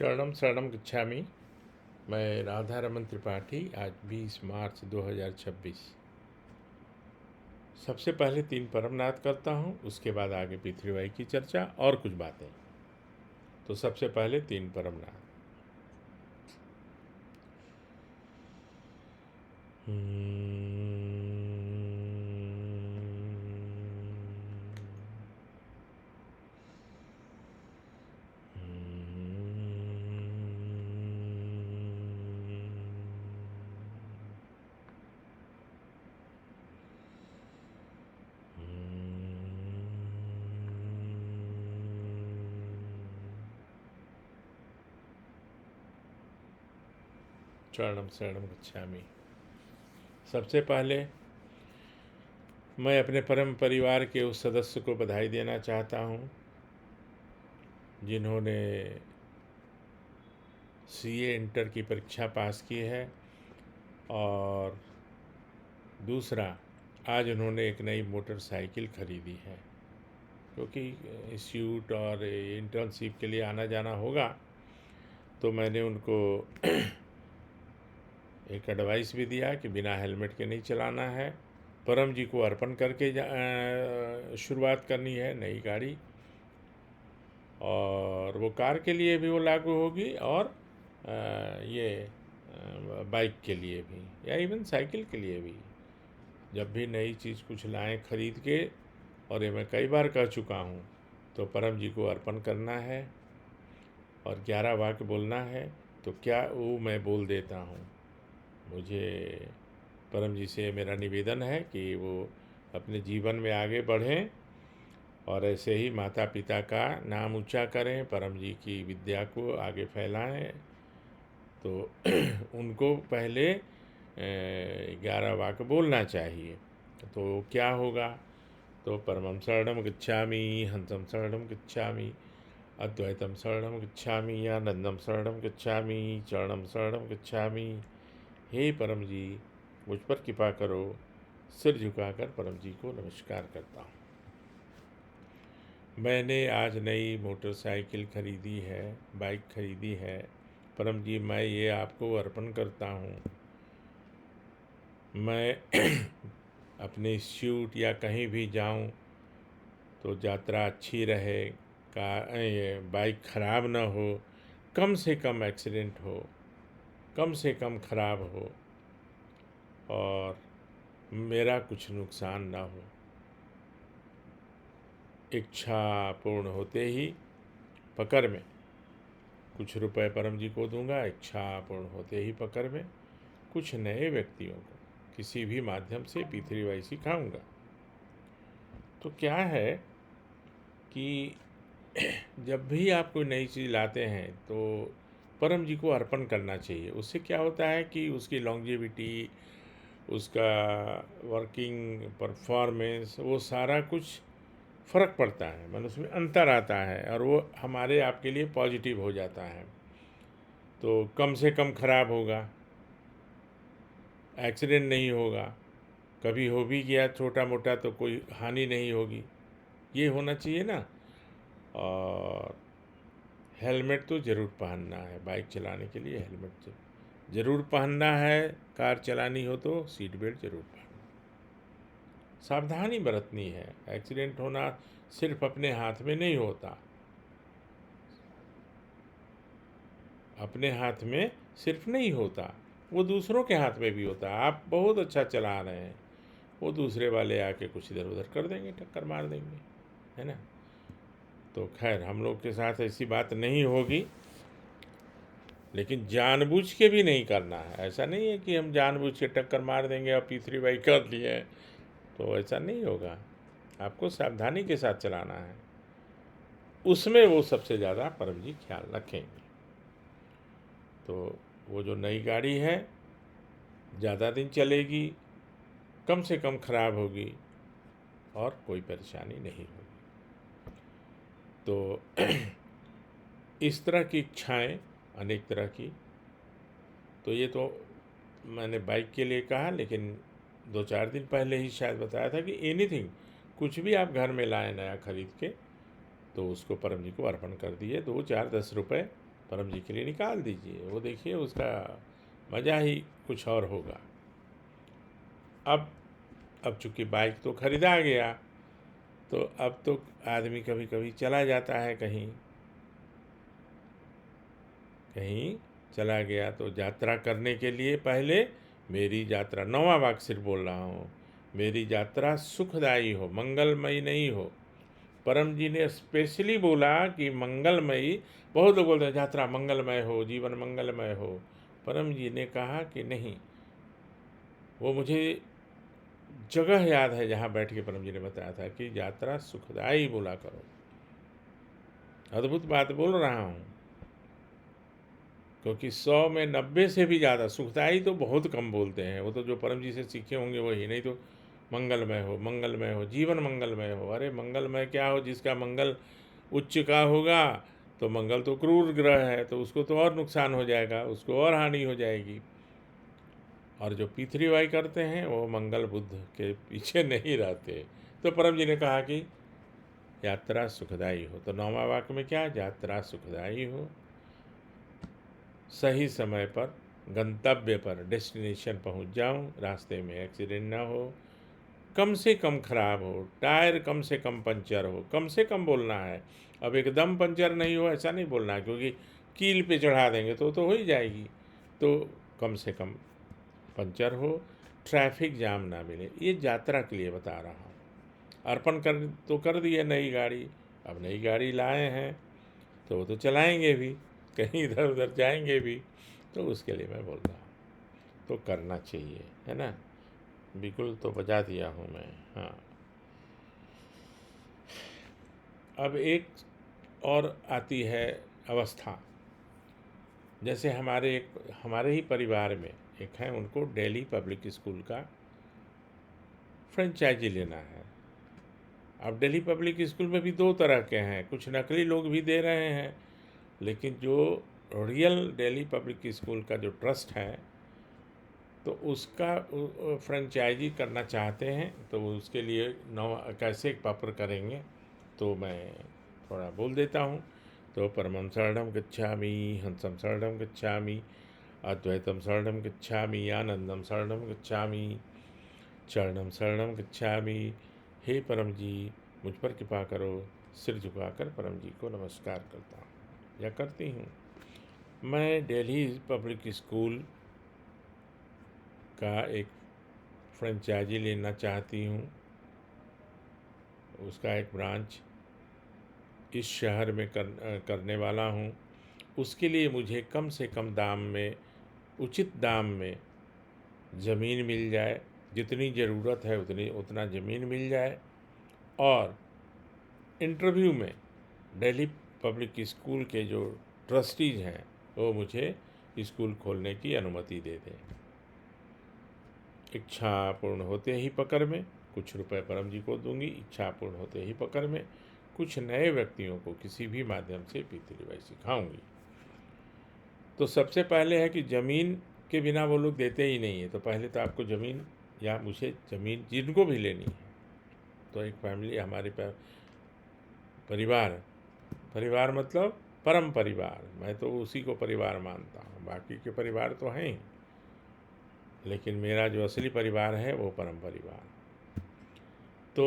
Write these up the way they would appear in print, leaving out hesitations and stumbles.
शरणम शरणम गच्छामि। मैं राधा रमन त्रिपाठी। आज 20 मार्च 2026। सबसे पहले 3 परमनाथ करता हूँ, उसके बाद आगे पितृवाई की चर्चा और कुछ बातें। तो सबसे पहले 3 परमनाथ। शरणम शरणम गच्छामि। सबसे पहले मैं अपने परम परिवार के उस सदस्य को बधाई देना चाहता हूँ जिन्होंने सीए इंटर की परीक्षा पास की है, और दूसरा आज उन्होंने एक नई मोटरसाइकिल खरीदी है, क्योंकि इंस्टीट्यूट और इंटर्नशिप के लिए आना जाना होगा। तो मैंने उनको एक एडवाइस भी दिया कि बिना हेलमेट के नहीं चलाना है, परम जी को अर्पण करके शुरुआत करनी है नई गाड़ी। और वो कार के लिए भी वो लागू होगी, और ये बाइक के लिए भी, या इवन साइकिल के लिए भी। जब भी नई चीज़ कुछ लाएं खरीद के, और ये मैं कई बार कह चुका हूँ, तो परम जी को अर्पण करना है और 11 वाक्य बोलना है। तो क्या वो मैं बोल देता हूँ। मुझे परम जी से मेरा निवेदन है कि वो अपने जीवन में आगे बढ़ें और ऐसे ही माता पिता का नाम ऊंचा करें, परम जी की विद्या को आगे फैलाएं। तो उनको पहले 11 वाक्य बोलना चाहिए। तो क्या होगा? तो परमं शरणं गच्छामि, हंसं शरणं गच्छामि, अद्वैतं शरणं गच्छामि, आनंदं शरणं गच्छामि, चरणं शरणं गच्छामि। हे परम जी, मुझ पर कृपा करो। सिर झुकाकर परम जी को नमस्कार करता हूँ। मैंने आज नई मोटरसाइकिल खरीदी है, बाइक खरीदी है। परम जी, मैं ये आपको अर्पण करता हूँ। मैं अपने इंस्टीट्यूट या कहीं भी जाऊँ तो यात्रा अच्छी रहे, ये बाइक ख़राब ना हो, कम से कम एक्सीडेंट हो, कम से कम ख़राब हो, और मेरा कुछ नुकसान ना हो। इच्छा पूर्ण होते ही पकड़ में कुछ रुपए परम जी को दूंगा। इच्छा पूर्ण होते ही पकड़ में कुछ नए व्यक्तियों को किसी भी माध्यम से पितृवाई सिखाऊंगा। तो क्या है कि जब भी आप कोई नई चीज़ लाते हैं तो परम जी को अर्पण करना चाहिए। उससे क्या होता है कि उसकी लॉन्जेविटी, उसका वर्किंग परफॉर्मेंस, वो सारा कुछ फ़र्क पड़ता है, मतलब उसमें अंतर आता है, और वो हमारे आपके लिए पॉजिटिव हो जाता है। तो कम से कम ख़राब होगा, एक्सीडेंट नहीं होगा, कभी हो भी गया छोटा मोटा तो कोई हानि नहीं होगी, ये होना चाहिए ना। और हेलमेट तो ज़रूर पहनना है, बाइक चलाने के लिए हेलमेट ज़रूर पहनना है। कार चलानी हो तो सीट बेल्ट ज़रूर पहनना। सावधानी बरतनी है। एक्सीडेंट होना सिर्फ अपने हाथ में नहीं होता, अपने हाथ में सिर्फ नहीं होता, वो दूसरों के हाथ में भी होता है। आप बहुत अच्छा चला रहे हैं, वो दूसरे वाले आके कुछ इधर उधर कर देंगे, टक्कर मार देंगे, है ना। तो खैर, हम लोग के साथ ऐसी बात नहीं होगी, लेकिन जानबूझ के भी नहीं करना है। ऐसा नहीं है कि हम जानबूझ के टक्कर मार देंगे और तीसरी बाइक कर लिए, तो ऐसा नहीं होगा। आपको सावधानी के साथ चलाना है, उसमें वो सबसे ज़्यादा परम जी ख्याल रखेंगे। तो वो जो नई गाड़ी है ज़्यादा दिन चलेगी, कम से कम ख़राब होगी, और कोई परेशानी नहीं होगी। तो इस तरह की इच्छाएं अनेक तरह की। तो ये तो मैंने बाइक के लिए कहा, लेकिन 2-4 दिन पहले ही शायद बताया था कि एनीथिंग, कुछ भी आप घर में लाएं नया खरीद के, तो उसको परम जी को अर्पण कर दिए। 2, 4, 10 रुपये परम जी के लिए निकाल दीजिए, वो देखिए उसका मज़ा ही कुछ और होगा। अब चूँकि बाइक तो ख़रीदा गया, तो अब तो आदमी कभी कभी चला जाता है कहीं कहीं चला गया, तो यात्रा करने के लिए पहले मेरी यात्रा, 9वां वाक्य सिर्फ बोल रहा हूँ, मेरी यात्रा सुखदायी हो, मंगलमयी नहीं हो। परम जी ने स्पेशली बोला कि मंगलमयी। बहुत लोग बोलते हैं यात्रा मंगलमय हो, जीवन मंगलमय हो। परम जी ने कहा कि नहीं, वो मुझे जगह याद है जहाँ बैठ के परम जी ने बताया था कि यात्रा सुखदायी बोला करो। अद्भुत बात बोल रहा हूँ, क्योंकि 100 में 90 से भी ज़्यादा सुखदायी तो बहुत कम बोलते हैं। वो तो जो परम जी से सीखे होंगे वही, नहीं तो मंगलमय हो, मंगलमय हो, जीवन मंगलमय हो। अरे मंगलमय क्या हो, जिसका मंगल उच्च का होगा, तो मंगल तो क्रूर ग्रह है, तो उसको तो और नुकसान हो जाएगा, उसको और हानि हो जाएगी। और जो पृथ्वीवाई करते हैं वो मंगल बुद्ध के पीछे नहीं रहते। तो परम जी ने कहा कि यात्रा सुखदायी हो। तो 9वां वाक्य में क्या, यात्रा सुखदायी हो, सही समय पर गंतव्य पर डेस्टिनेशन पहुंच जाऊं, रास्ते में एक्सीडेंट ना हो, कम से कम खराब हो, टायर कम से कम पंचर हो, कम से कम बोलना है। अब एकदम पंचर नहीं हो ऐसा नहीं बोलना है, क्योंकि कील पे चढ़ा देंगे तो हो ही जाएगी। तो कम से कम पंचर हो, ट्रैफिक जाम ना मिले। ये यात्रा के लिए बता रहा हूँ। अर्पण कर दिए नई गाड़ी, अब नई गाड़ी लाए हैं तो वो तो चलाएंगे भी, कहीं इधर उधर जाएंगे भी, तो उसके लिए मैं बोल रहा हूँ। तो करना चाहिए, है ना। बिल्कुल, तो बजा दिया हूँ मैं। हाँ, अब एक और आती है अवस्था। जैसे हमारे ही परिवार में एक है, उनको दिल्ली पब्लिक स्कूल का फ्रेंचाइजी लेना है। अब दिल्ली पब्लिक स्कूल में भी दो तरह के हैं, कुछ नकली लोग भी दे रहे हैं, लेकिन जो रियल दिल्ली पब्लिक स्कूल का जो ट्रस्ट है, तो उसका फ्रेंचाइजी करना चाहते हैं, तो उसके लिए कैसे प्रॉपर करेंगे, तो मैं थोड़ा बोल देता हूँ। तो परमं शरणं गच्छामि, हंसं शरणं गच्छामि, अद्वैतम शरणं गच्छामि, आनंदम शरणं गच्छामि, चरणम शरणं गच्छामि। हे परम जी, मुझ पर कृपा करो। सिर झुकाकर परम जी को नमस्कार करता हूँ या करती हूँ। मैं दिल्ली पब्लिक स्कूल का एक फ्रेंचाइजी लेना चाहती हूँ, उसका एक ब्रांच इस शहर में करने वाला हूँ। उसके लिए मुझे कम से कम दाम में, उचित दाम में ज़मीन मिल जाए, जितनी ज़रूरत है उतना ज़मीन मिल जाए, और इंटरव्यू में दिल्ली पब्लिक स्कूल के जो ट्रस्टीज हैं वो मुझे स्कूल खोलने की अनुमति दे दें। इच्छा पूर्ण होते ही पकड़ में कुछ रुपए परम जी को दूंगी, इच्छा पूर्ण होते ही पकड़ में कुछ नए व्यक्तियों को किसी भी माध्यम से पृथ्वीबाई सिखाऊंगी। तो सबसे पहले है कि ज़मीन के बिना वो लोग देते ही नहीं है, तो पहले तो आपको ज़मीन, या मुझे ज़मीन जिनको भी लेनी है, तो एक फैमिली हमारे परिवार मतलब परम परिवार, मैं तो उसी को परिवार मानता हूँ, बाकी के परिवार तो हैं ही, लेकिन मेरा जो असली परिवार है वो परम परिवार। तो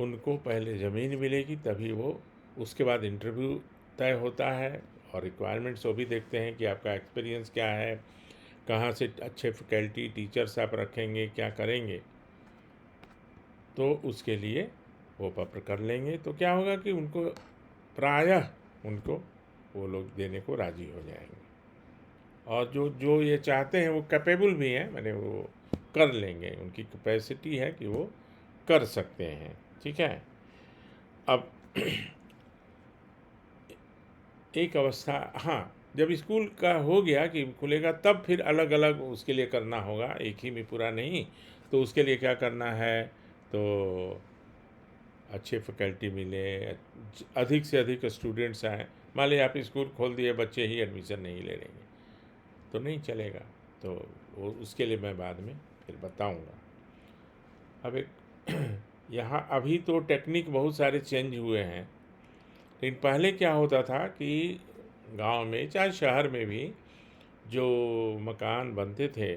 उनको पहले ज़मीन मिलेगी, तभी वो, उसके बाद इंटरव्यू तय होता है, और रिक्वायरमेंट्स वो भी देखते हैं कि आपका एक्सपीरियंस क्या है, कहाँ से अच्छे फैकल्टी टीचर्स आप रखेंगे, क्या करेंगे, तो उसके लिए वो पेपर कर लेंगे। तो क्या होगा कि उनको प्रायः उनको वो लोग देने को राज़ी हो जाएंगे, और जो जो ये चाहते हैं वो कैपेबल भी हैं, मैंने वो कर लेंगे, उनकी कैपेसिटी है कि वो कर सकते हैं। ठीक है। अब एक अवस्था, हाँ, जब स्कूल का हो गया कि खुलेगा, तब फिर अलग अलग उसके लिए करना होगा, एक ही में पूरा नहीं। तो उसके लिए क्या करना है, तो अच्छे फैकल्टी मिले, अधिक से अधिक स्टूडेंट्स आएँ। मान लीजिए आप स्कूल खोल दिए, बच्चे ही एडमिशन नहीं ले लेंगे तो नहीं चलेगा। तो वो उसके लिए मैं बाद में फिर बताऊंगा। अब एक यहाँ अभी तो टेक्निक बहुत सारे चेंज हुए हैं, लेकिन पहले क्या होता था कि गांव में चाहे शहर में भी जो मकान बनते थे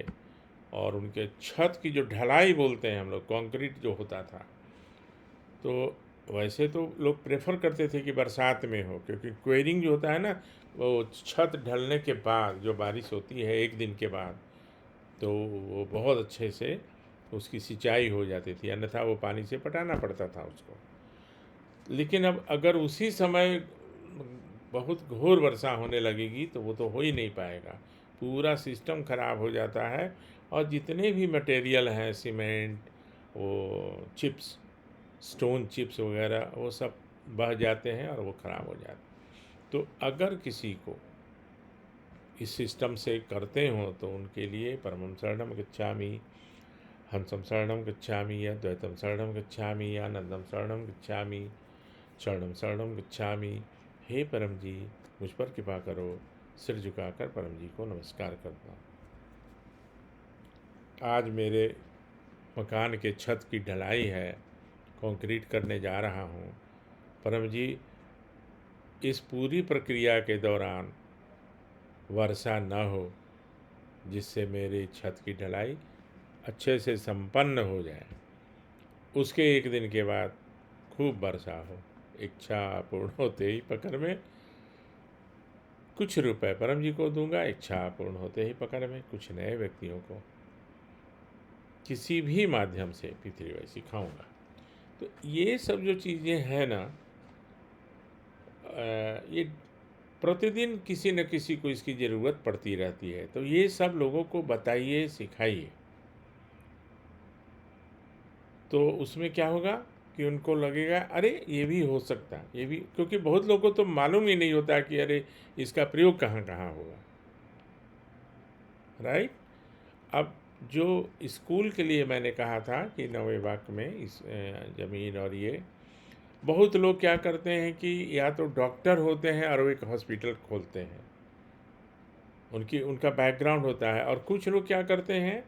और उनके छत की जो ढलाई बोलते हैं हम लोग, कंक्रीट जो होता था, तो वैसे तो लोग प्रेफर करते थे कि बरसात में हो, क्योंकि क्वेरिंग जो होता है ना, वो छत ढलने के बाद जो बारिश होती है एक दिन के बाद, तो वो बहुत अच्छे से उसकी सिंचाई हो जाती थी, अन्यथा वो पानी से पटाना पड़ता था उसको। लेकिन अब अगर उसी समय बहुत घोर वर्षा होने लगेगी तो वो तो हो ही नहीं पाएगा, पूरा सिस्टम खराब हो जाता है। और जितने भी मटेरियल हैं, सीमेंट, वो चिप्स, स्टोन चिप्स वगैरह, वो सब बह जाते हैं और वो ख़राब हो जाते हैं। तो अगर किसी को इस सिस्टम से करते हो तो उनके लिए परमं शरणम गच्छामि, हंसम शरणम गच्छामि, या द्वैतम शरणम गच्छामि, या नंदम शरणम गच्छामि, शरणम शरणम गच्छामि। हे परम जी, मुझ पर कृपा करो। सिर झुकाकर परम जी को नमस्कार करता हूँ। आज मेरे मकान के छत की ढलाई है, कंक्रीट करने जा रहा हूँ। परम जी, इस पूरी प्रक्रिया के दौरान वर्षा न हो, जिससे मेरी छत की ढलाई अच्छे से संपन्न हो जाए। उसके एक दिन के बाद खूब वर्षा हो। इच्छा पूर्ण होते ही पकड़ में कुछ रुपए परम जी को दूंगा, इच्छा पूर्ण होते ही पकड़ में कुछ नए व्यक्तियों को किसी भी माध्यम से पितृवय सिखाऊंगा। तो ये सब जो चीज़ें हैं ना, ये प्रतिदिन किसी न किसी को इसकी ज़रूरत पड़ती रहती है। तो ये सब लोगों को बताइए, सिखाइए, तो उसमें क्या होगा कि उनको लगेगा अरे ये भी हो सकता है, ये भी, क्योंकि बहुत लोगों को तो मालूम ही नहीं होता कि अरे इसका प्रयोग कहाँ कहाँ होगा, राइट। अब जो स्कूल के लिए मैंने कहा था कि नवे वाक्य में इस ज़मीन और ये, बहुत लोग क्या करते हैं कि या तो डॉक्टर होते हैं और वो एक हॉस्पिटल खोलते हैं, उनका बैकग्राउंड होता है। और कुछ लोग क्या करते हैं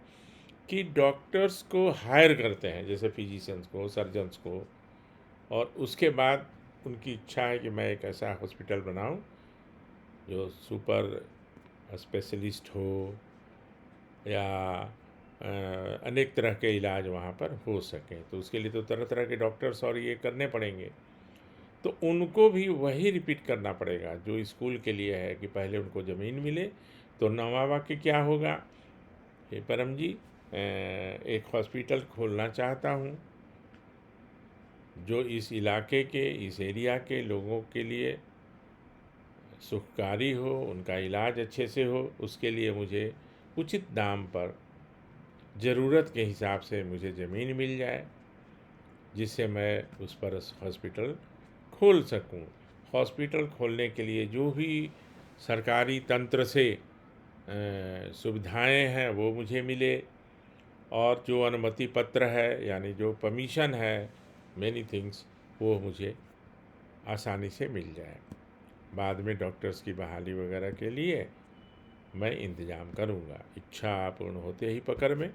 कि डॉक्टर्स को हायर करते हैं, जैसे फिजिशियंस को, सर्जन्स को, और उसके बाद उनकी इच्छा है कि मैं एक ऐसा हॉस्पिटल बनाऊं जो सुपर स्पेशलिस्ट हो, या अनेक तरह के इलाज वहाँ पर हो सकें। तो उसके लिए तो तरह तरह के डॉक्टर्स और ये करने पड़ेंगे। तो उनको भी वही रिपीट करना पड़ेगा जो स्कूल के लिए है, कि पहले उनको ज़मीन मिले। तो नवा वाक्य क्या होगा? हे परम जी, एक हॉस्पिटल खोलना चाहता हूँ जो इस इलाके के, इस एरिया के लोगों के लिए सुखकारी हो, उनका इलाज अच्छे से हो। उसके लिए मुझे उचित दाम पर, ज़रूरत के हिसाब से मुझे ज़मीन मिल जाए, जिससे मैं उस पर हॉस्पिटल खोल सकूं। हॉस्पिटल खोलने के लिए जो भी सरकारी तंत्र से सुविधाएं हैं वो मुझे मिले, और जो अनुमति पत्र है, यानी जो परमिशन है, मेनी थिंग्स, वो मुझे आसानी से मिल जाए। बाद में डॉक्टर्स की बहाली वगैरह के लिए मैं इंतज़ाम करूँगा। इच्छा पूर्ण होते ही पकड़ में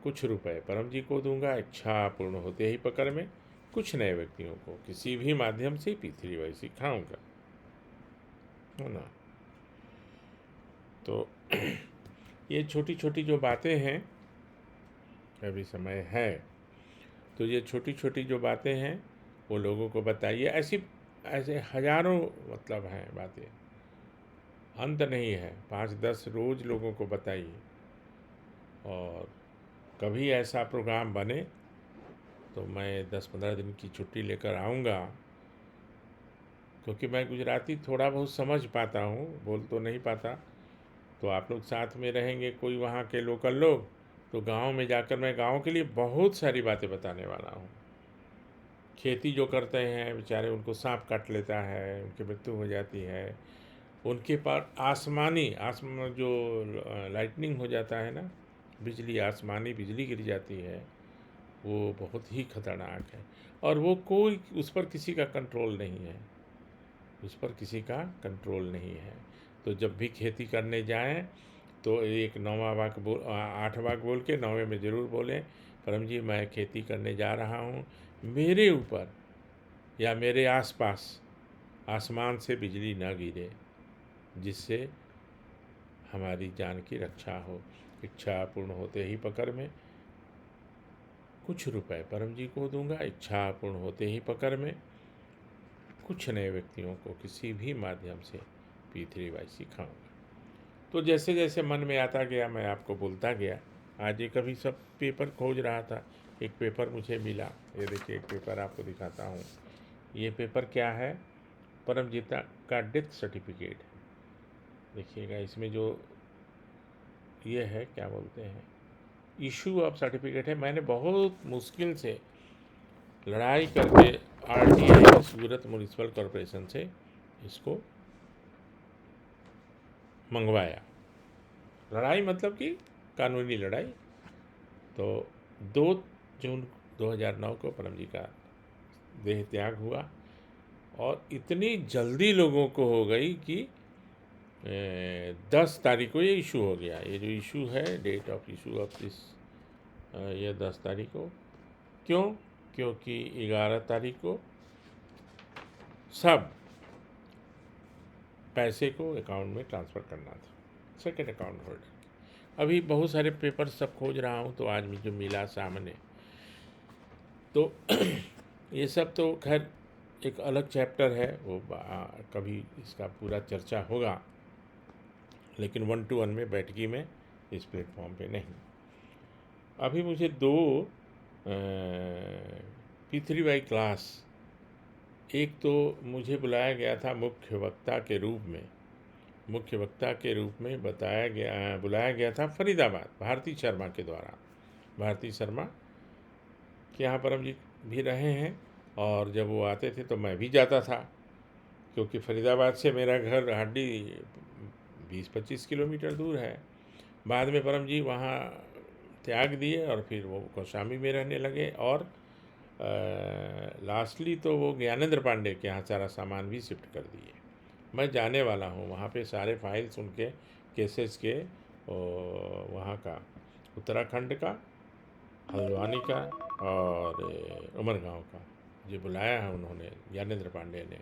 कुछ रुपए परम जी को दूंगा, इच्छा पूर्ण होते ही पकड़ में कुछ नए व्यक्तियों को किसी भी माध्यम से पितृवय सिखाऊंगा, है ना। तो ये छोटी छोटी जो बातें हैं, अभी समय है तो ये छोटी छोटी जो बातें हैं वो लोगों को बताइए। ऐसी ऐसे हजारों मतलब हैं बातें, अंत नहीं है। 5-10 रोज़ लोगों को बताइए। और कभी ऐसा प्रोग्राम बने तो मैं 10-15 दिन की छुट्टी लेकर आऊँगा, क्योंकि मैं गुजराती थोड़ा बहुत समझ पाता हूँ, बोल तो नहीं पाता। तो आप लोग साथ में रहेंगे, कोई वहाँ के लोकल लोग, तो गांव में जाकर मैं गांव के लिए बहुत सारी बातें बताने वाला हूँ। खेती जो करते हैं बेचारे, उनको सांप काट लेता है, उनकी मृत्यु हो जाती है, उनके पास आसमान जो लाइटनिंग हो जाता है ना, बिजली, आसमानी बिजली गिर जाती है, वो बहुत ही खतरनाक है। और वो कोई, उस पर किसी का कंट्रोल नहीं है, उस पर किसी का कंट्रोल नहीं है। तो जब भी खेती करने जाएं तो एक 8 वाक बोल के 9वें में ज़रूर बोलें, परम जी मैं खेती करने जा रहा हूँ, मेरे ऊपर या मेरे आसपास आसमान से बिजली न गिरे, जिससे हमारी जान की रक्षा हो। इच्छा पूर्ण होते ही पकड़ में कुछ रुपए परम जी को दूंगा। इच्छा पूर्ण होते ही पकड़ में कुछ नए व्यक्तियों को किसी भी माध्यम से P3Y सिखाऊंगा। तो जैसे जैसे मन में आता गया मैं आपको बोलता गया। आज एक अभी सब पेपर खोज रहा था, एक पेपर मुझे मिला। ये देखिए, एक पेपर आपको दिखाता हूँ। ये पेपर क्या है? परमजीता का डेथ सर्टिफिकेट है। देखिएगा, इसमें जो ये है, क्या बोलते हैं, इशू ऑफ सर्टिफिकेट है। मैंने बहुत मुश्किल से लड़ाई करके RTI सूरत म्यूनिसिपल कॉरपोरेशन से इसको मंगवाया। लड़ाई मतलब कि कानूनी लड़ाई। तो 2 जून 2009 को परम जी का देह त्याग हुआ, और इतनी जल्दी लोगों को हो गई कि 10 तारीख को ये इशू हो गया। ये जो इशू है, date of issue of this, ये 10 तारीख को। क्यों? क्योंकि 11 तारीख को सब पैसे को अकाउंट में ट्रांसफ़र करना था, सेकेंड अकाउंट होल्डर। अभी बहुत सारे पेपर सब खोज रहा हूँ, तो आज मुझे मिला सामने। तो ये सब तो खैर एक अलग चैप्टर है, वो कभी इसका पूरा चर्चा होगा, लेकिन 1 to 1 में बैठकी में इस प्लेटफॉर्म पे नहीं। अभी मुझे 2 P3Y क्लास, एक तो मुझे बुलाया गया था मुख्य वक्ता के रूप में। मुख्य वक्ता के रूप में बुलाया गया था फरीदाबाद, भारती शर्मा के द्वारा। भारती शर्मा के यहाँ परम जी भी रहे हैं, और जब वो आते थे तो मैं भी जाता था, क्योंकि फरीदाबाद से मेरा घर हार्डली 20-25 किलोमीटर दूर है। बाद में परम जी वहाँ त्याग दिए और फिर वो कौशाम्बी में रहने लगे, और लास्टली तो वो ज्ञानेंद्र पांडे के यहाँ सारा सामान भी शिफ्ट कर दिए। मैं जाने वाला हूँ वहाँ पे, सारे फाइल्स उनके केसेस के, वहाँ का, उत्तराखंड का, हल्द्वानी का और उमरगांव का, जो बुलाया है उन्होंने, ज्ञानेंद्र पांडे ने।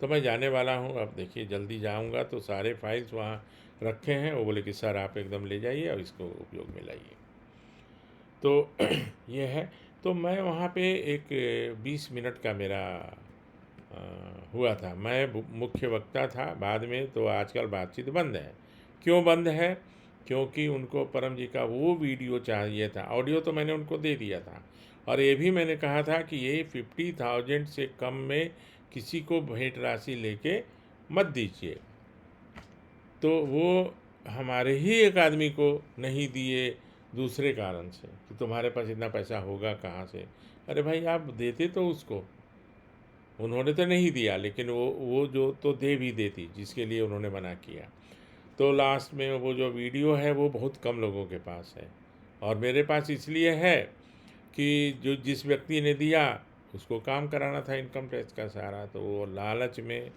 तो मैं जाने वाला हूँ। अब देखिए, जल्दी जाऊँगा तो सारे फाइल्स वहाँ रखे हैं। वो बोले कि सर आप एकदम ले जाइए और इसको उपयोग में लाइए। तो ये है। तो मैं वहाँ पे एक 20 मिनट का मेरा हुआ था। मैं मुख्य वक्ता था। बाद में तो आजकल बातचीत बंद है। क्यों बंद है? क्योंकि उनको परम जी का वो वीडियो चाहिए था। ऑडियो तो मैंने उनको दे दिया था, और ये भी मैंने कहा था कि ये 50,000 से कम में किसी को भेंट राशि लेके मत दीजिए। तो वो हमारे ही एक आदमी को नहीं दिए, दूसरे कारण से, कि तुम्हारे पास इतना पैसा होगा कहाँ से। अरे भाई, आप देते तो उसको। उन्होंने तो नहीं दिया, लेकिन वो जो तो दे भी देती, जिसके लिए उन्होंने मना किया। तो लास्ट में वो जो वीडियो है वो बहुत कम लोगों के पास है, और मेरे पास इसलिए है कि जो जिस व्यक्ति ने दिया उसको काम कराना था इनकम टैक्स का सारा, तो वो लालच में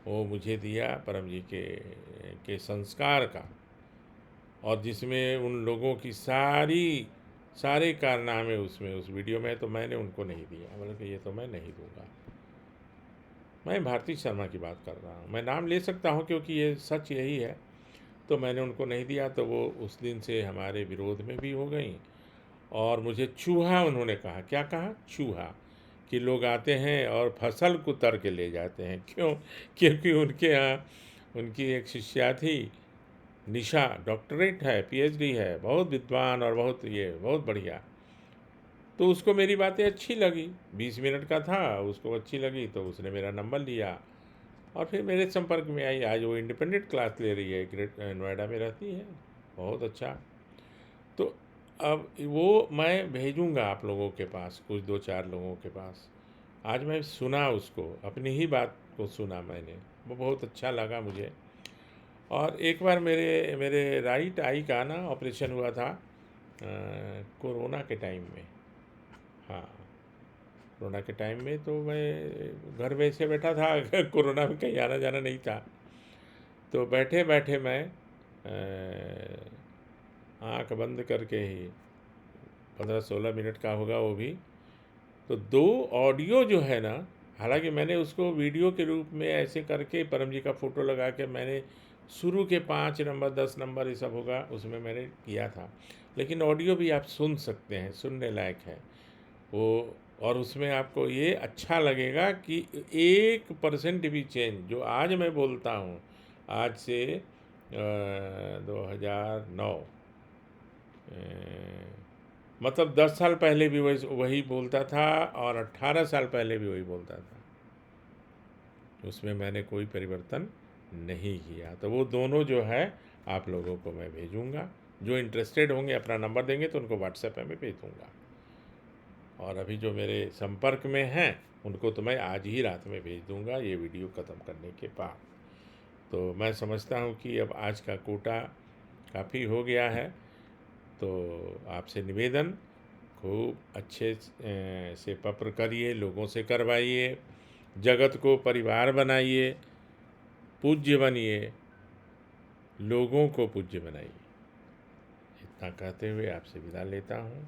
वो मुझे दिया परम जी के संस्कार का, और जिसमें उन लोगों की सारे कारनामे उसमें उस वीडियो में, तो मैंने उनको नहीं दिया। बोला कि ये तो मैं नहीं दूंगा। मैं भारती शर्मा की बात कर रहा हूँ, मैं नाम ले सकता हूँ क्योंकि ये सच यही है। तो मैंने उनको नहीं दिया, तो वो उस दिन से हमारे विरोध में भी हो गई, और मुझे चूहा उन्होंने कहा। क्या कहा? चूहा। कि लोग आते हैं और फसल को तर के ले जाते हैं। क्यों? क्योंकि उनके यहाँ उनकी एक शिष्या थी, निशा, डॉक्टरेट है, PhD है, बहुत विद्वान और बहुत बढ़िया। तो उसको मेरी बातें अच्छी लगी, 20 मिनट का था, उसको अच्छी लगी, तो उसने मेरा नंबर लिया और फिर मेरे संपर्क में आई। आज वो इंडिपेंडेंट क्लास ले रही है, ग्रेट नोएडा में रहती है। बहुत अच्छा। तो अब वो मैं भेजूँगा आप लोगों के पास, कुछ 2-4 लोगों के पास। आज मैं सुना उसको, अपनी ही बात को सुना मैंने, वो बहुत अच्छा लगा मुझे। और एक बार मेरे मेरे राइट आई का ना ऑपरेशन हुआ था कोरोना के टाइम में। हाँ, कोरोना के टाइम में तो मैं घर में से बैठा था कोरोना में कहीं आना जाना नहीं था। तो बैठे बैठे मैं आँख बंद करके ही, 15-16 मिनट का होगा वो भी, तो 2 ऑडियो जो है ना, हालांकि मैंने उसको वीडियो के रूप में ऐसे करके परम जी का फ़ोटो लगा के मैंने शुरू के 5 नंबर 10 नंबर ये सब होगा उसमें मैंने किया था, लेकिन ऑडियो भी आप सुन सकते हैं, सुनने लायक है वो। और उसमें आपको ये अच्छा लगेगा कि 1% भी चेंज जो आज मैं बोलता हूँ, आज से 2009 मतलब 10 साल पहले भी वही बोलता था और 18 साल पहले भी वही बोलता था, उसमें मैंने कोई परिवर्तन नहीं किया। तो वो दोनों जो है आप लोगों को मैं भेजूँगा, जो इंटरेस्टेड होंगे अपना नंबर देंगे तो उनको व्हाट्सएप में मैं भेज दूँगा। और अभी जो मेरे संपर्क में हैं उनको तो मैं आज ही रात में भेज दूँगा ये वीडियो ख़त्म करने के बाद। तो मैं समझता हूँ कि अब आज का कोटा काफ़ी हो गया है, तो आपसे निवेदन खूब अच्छे से पत्र करिए, लोगों से करवाइए, जगत को परिवार बनाइए, पूज्य बनिए, लोगों को पूज्य बनाइए। इतना कहते हुए आपसे विदा लेता हूँ।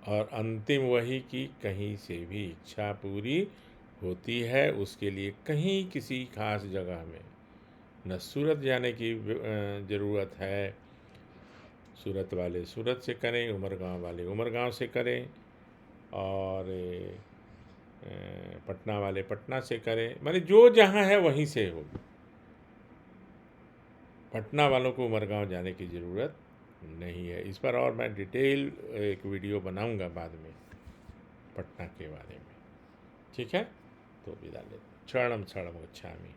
और अंतिम वही कि कहीं से भी इच्छा पूरी होती है उसके लिए कहीं किसी खास जगह में न सूरत जाने की ज़रूरत है। सूरत वाले सूरत से करें, उमरगांव वाले उमरगांव से करें, और पटना वाले पटना से करें, माने जो जहाँ है वहीं से हो। पटना वालों को उमरगांव जाने की ज़रूरत नहीं है। इस पर और मैं डिटेल एक वीडियो बनाऊंगा बाद में पटना के बारे में। ठीक है, तो विदा लेते। शरणम शरणम गच्छामि।